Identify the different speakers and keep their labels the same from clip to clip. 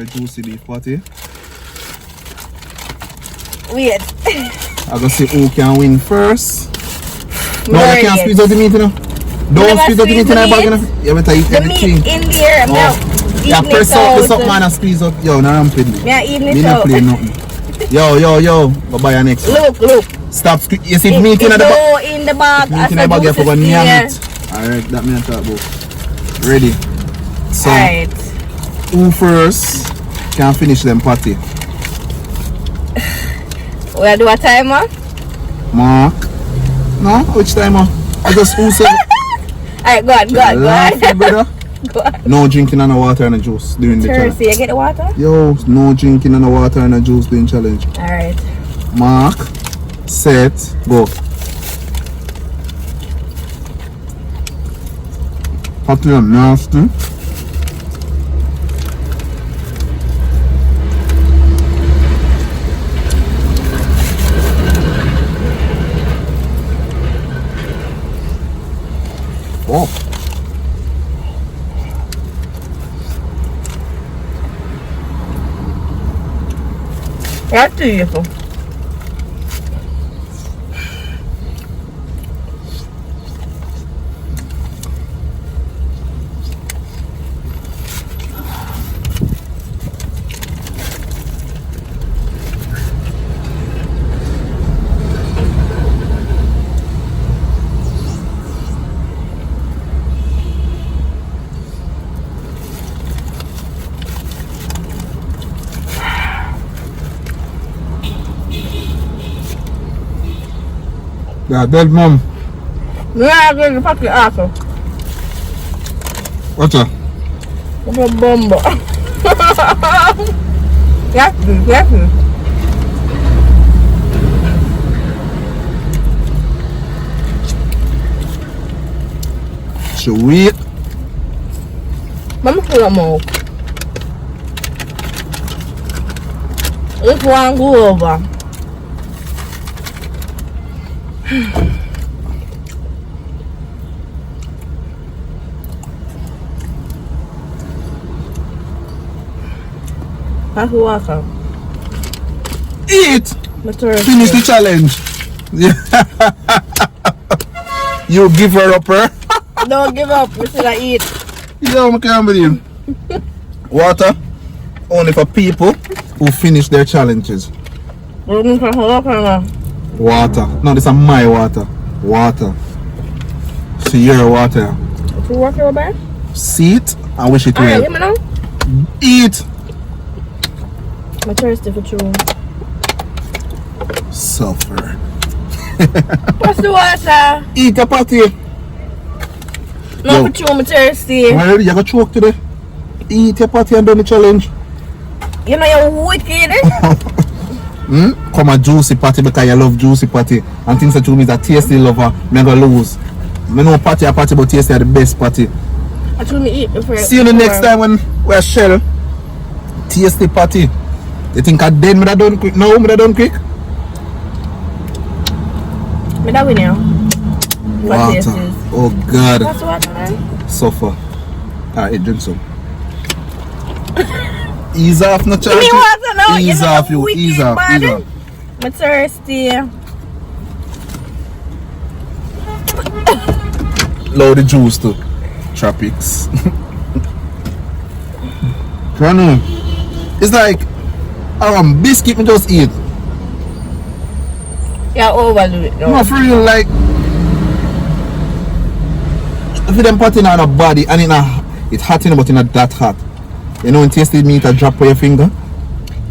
Speaker 1: the Juici Beef party.
Speaker 2: Wait.
Speaker 1: I go see who can win first. No, you can't squeeze out the meat, you know. Don't squeeze out the meat in the bag, you know. You better eat everything.
Speaker 2: The meat in there,
Speaker 1: yeah, press out the man and squeeze out. Yo, now I'm playing.
Speaker 2: Yeah, eating it
Speaker 1: me
Speaker 2: out.
Speaker 1: not play nothing. Yo. Bye-bye next.
Speaker 2: Look.
Speaker 1: Stop squeeze. You see meat in the bag?
Speaker 2: In the bag.
Speaker 1: Meat in the bag, you forgot me and meat. Alright, that me I talk about. Ready. So,
Speaker 2: alright.
Speaker 1: Who first can finish them party?
Speaker 2: We'll do a timer?
Speaker 1: Mark. No? Which timer? I just who said.
Speaker 2: Alright, go on.
Speaker 1: Brother.
Speaker 2: Go on.
Speaker 1: No drinking and no water and a juice during the challenge.
Speaker 2: You get the water?
Speaker 1: Yo, no drinking and no water and a juice during challenge.
Speaker 2: Alright.
Speaker 1: Mark, set, go. Hot and nasty. Oh.
Speaker 2: That's beautiful.
Speaker 1: Yeah, dead mom.
Speaker 2: Yeah, I'm going to fuck your ass off.
Speaker 1: What's that?
Speaker 2: What's a bumbo? Yes.
Speaker 1: Sweet.
Speaker 2: Mama full of milk. This one go over. That's water.
Speaker 1: Eat! Finish the challenge. You give her up, her?
Speaker 2: Don't give up, we still eat.
Speaker 1: Yo, I can't believe. Water only for people who finish their challenges. Water. No, this is my water. Water. See your water.
Speaker 2: You water over?
Speaker 1: See it and wish it
Speaker 2: well.
Speaker 1: well.
Speaker 2: Give me now.
Speaker 1: Eat.
Speaker 2: I'm thirsty for true.
Speaker 1: Suffer.
Speaker 2: What's the water?
Speaker 1: Eat a patty.
Speaker 2: No, for true, I'm thirsty.
Speaker 1: Well, you got choke today. Eat a patty and do the challenge.
Speaker 2: You know you're wicked.
Speaker 1: Come a Juici patty because you love Juici patty and things that you is a tasty lover. Me gonna lose. Me know patty a patty but tasty are the best patty.
Speaker 2: I told me eat before.
Speaker 1: See you the next time when we shell tasty patty. You think I dead me that done quick? No, me that done quick.
Speaker 2: Me that win now. What taste
Speaker 1: Water.
Speaker 2: is?
Speaker 1: Oh God.
Speaker 2: What's the water, man?
Speaker 1: Suffer. Alright, drink some. Ease off, no chance.
Speaker 2: Give me water now.
Speaker 1: Ease off, you. Ease off. Ease off.
Speaker 2: I'm thirsty.
Speaker 1: Load the juice too. Tropics. Colonel, it's like biscuit me just eat.
Speaker 2: Yeah, overdo it.
Speaker 1: No, for real, like if them put in on a body and it's hot in but it's not that hot. You know when tasted meat a drop on your finger?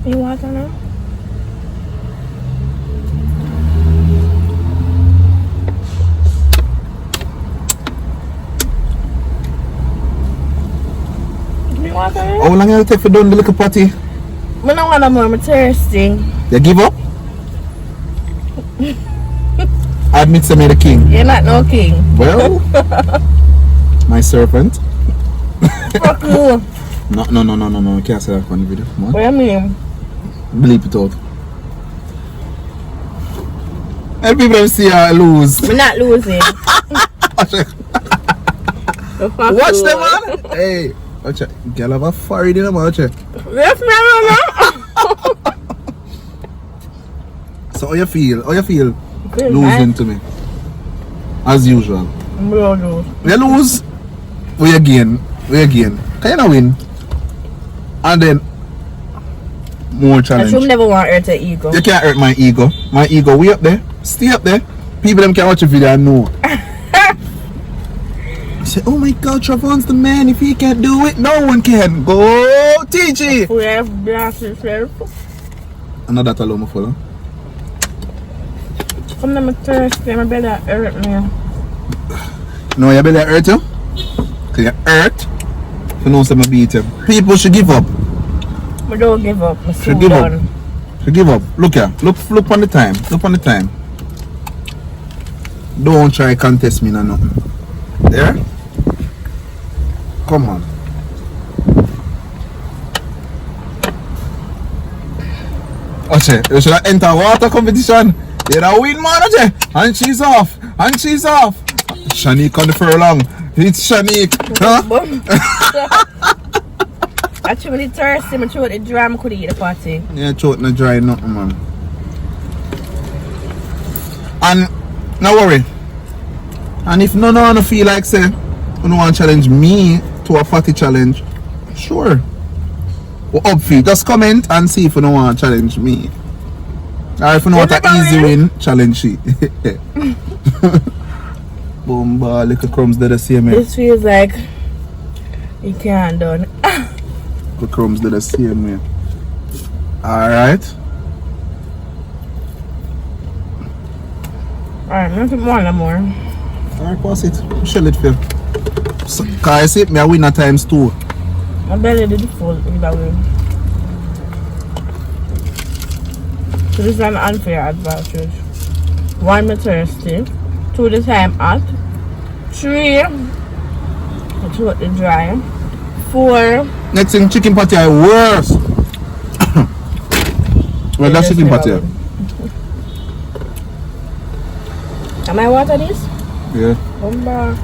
Speaker 2: You water now? You water now?
Speaker 1: How long will it take for done the little patty?
Speaker 2: I don't want no more, I'm thirsty.
Speaker 1: You give up? Admit to me the king.
Speaker 2: You're not no king.
Speaker 1: Well, my serpent.
Speaker 2: Fuck you.
Speaker 1: No, you can't say that on the video. Come on.
Speaker 2: What do you mean?
Speaker 1: Bleep it out. And people see her lose.
Speaker 2: We're not losing.
Speaker 1: Watch them, man. Hey, Watch it. Girl have a forehead in her mouth. Watch it.
Speaker 2: Yes, no.
Speaker 1: So how you feel? How you feel?
Speaker 2: Feel
Speaker 1: Losing
Speaker 2: nice.
Speaker 1: to me. As usual.
Speaker 2: Bro,
Speaker 1: You lose, we again. Can you not win? And then more
Speaker 2: I
Speaker 1: challenge.
Speaker 2: should never want to hurt your ego.
Speaker 1: You can't hurt my ego. My ego way up there. Stay up there. People them can watch the video and know. Say, oh my god, Travon's the man. If he can't do it, no one can. Go TG.
Speaker 2: We have blast yourself.
Speaker 1: Another that alone follow.
Speaker 2: Come to my thirsty, my belly hurt me.
Speaker 1: No, your belly hurt you? Cause you hurt. You know some beat you. People should give up.
Speaker 2: But don't give up. I'm
Speaker 1: Should give up. Should give up. Look here. Look on the time. Look on the time. Don't try contest me no nothing. There? Come on. Oche, you should have entered water competition. You're a win man, Oche. And she's off. Shanique on the furlong. It's Shanique. Huh?
Speaker 2: Actually, thirsty, I'm sure the drum could eat the party.
Speaker 1: Yeah, throat not dry nothing, man. And no worry. And if none of you feel like say you don't want to challenge me to a party challenge, sure. Well, up for you. Just comment and see if you don't want to challenge me. Or if you know what an easy win, challenge she. Boom, bar, little crumbs did the same.
Speaker 2: This feels like you can't done.
Speaker 1: The crumbs did the same way. Alright.
Speaker 2: Alright, nothing more no more.
Speaker 1: Alright, pass it. Shell it for you. So, cause I see me a winner times 2.
Speaker 2: My belly did full either way. So this is an unfair advantage. 1, I'm thirsty. 2, the time hot. 3, I throat the dry. 4,
Speaker 1: Next thing, chicken patty are worse. Well, that's chicken patty.
Speaker 2: Am I water this?
Speaker 1: Yeah.
Speaker 2: Number.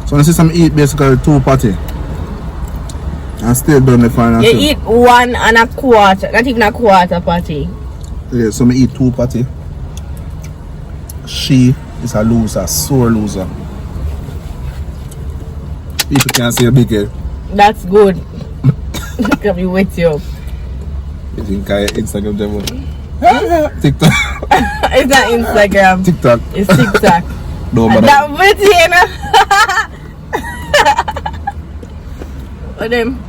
Speaker 1: So I see some eat basically 2 patty. And still done the final.
Speaker 2: You
Speaker 1: two.
Speaker 2: eat 1 and a quarter, not even a quarter patty.
Speaker 1: Yeah, so I eat 2 patty. She is a loser, sore loser. People can't see a big head.
Speaker 2: That's good. Can we wait you up?
Speaker 1: You think I Instagram devil? TikTok.
Speaker 2: It's not Instagram.
Speaker 1: TikTok.
Speaker 2: It's TikTok.
Speaker 1: No, but
Speaker 2: That video, you know? What them?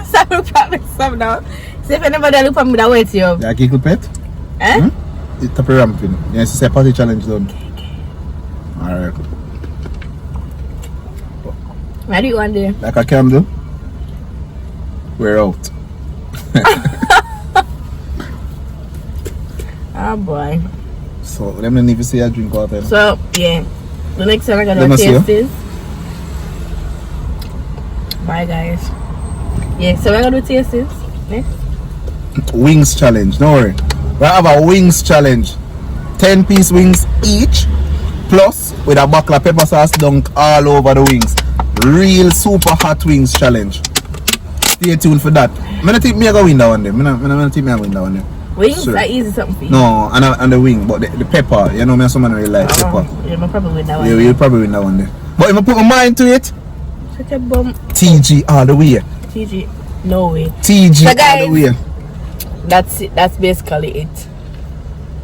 Speaker 2: Some look at me some now. See if anybody look at me that wait you up.
Speaker 1: yeah, kick pet.
Speaker 2: Eh?
Speaker 1: It's a ramping. Yes, it's a party challenge done. Alright.
Speaker 2: What do you want to do?
Speaker 1: Like a candle. We're out.
Speaker 2: Oh boy.
Speaker 1: So let me need to see a drink water.
Speaker 2: So yeah. The next time I'm
Speaker 1: Let
Speaker 2: gonna
Speaker 1: me see
Speaker 2: taste this. Bye guys. Yeah, so we're gonna do taste this. Next.
Speaker 1: Wings challenge, don't worry. We have a wings challenge. 10-piece wings each, plus with a buckle of pepper sauce dunked all over the wings. Real super hot wings challenge. Stay tuned for that. I'm gonna think me I go win that one day. I'm gonna think me I win that one day.
Speaker 2: Wings
Speaker 1: Sure.
Speaker 2: are easy something for you.
Speaker 1: No, and the wing, but the pepper, you know me someone really like pepper.
Speaker 2: Yeah, I'm probably with that one.
Speaker 1: Yeah, you'll probably win that one day. But if I put my mind to it,
Speaker 2: Such a bum.
Speaker 1: TG all the way.
Speaker 2: TG. No way.
Speaker 1: TG
Speaker 2: So
Speaker 1: all
Speaker 2: guys,
Speaker 1: the way.
Speaker 2: That's it. That's basically it.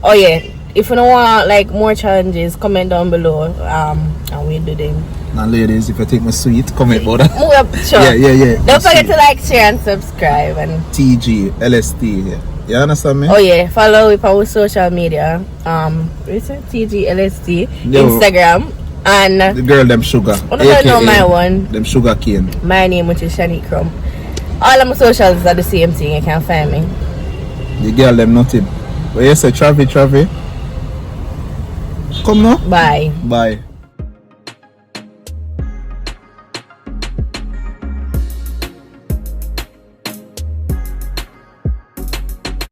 Speaker 2: Oh yeah. If you don't want like more challenges, comment down below. And we'll do them.
Speaker 1: And ladies, if you take my sweet, comment about that.
Speaker 2: Move up, sure.
Speaker 1: Yeah.
Speaker 2: Don't forget to like, share, and subscribe. And
Speaker 1: TG, LST. Yeah. You understand me?
Speaker 2: oh yeah, follow with our social media. What is it? TGLST,
Speaker 1: Yo.
Speaker 2: Instagram, and
Speaker 1: The girl, them sugar.
Speaker 2: I don't know my one.
Speaker 1: Them sugar cane.
Speaker 2: My name, which is Shanique Crumb. All of my socials are the same thing. You can find me.
Speaker 1: The girl, them nothing. But you say, Travi. Come now.
Speaker 2: Bye.
Speaker 1: Bye.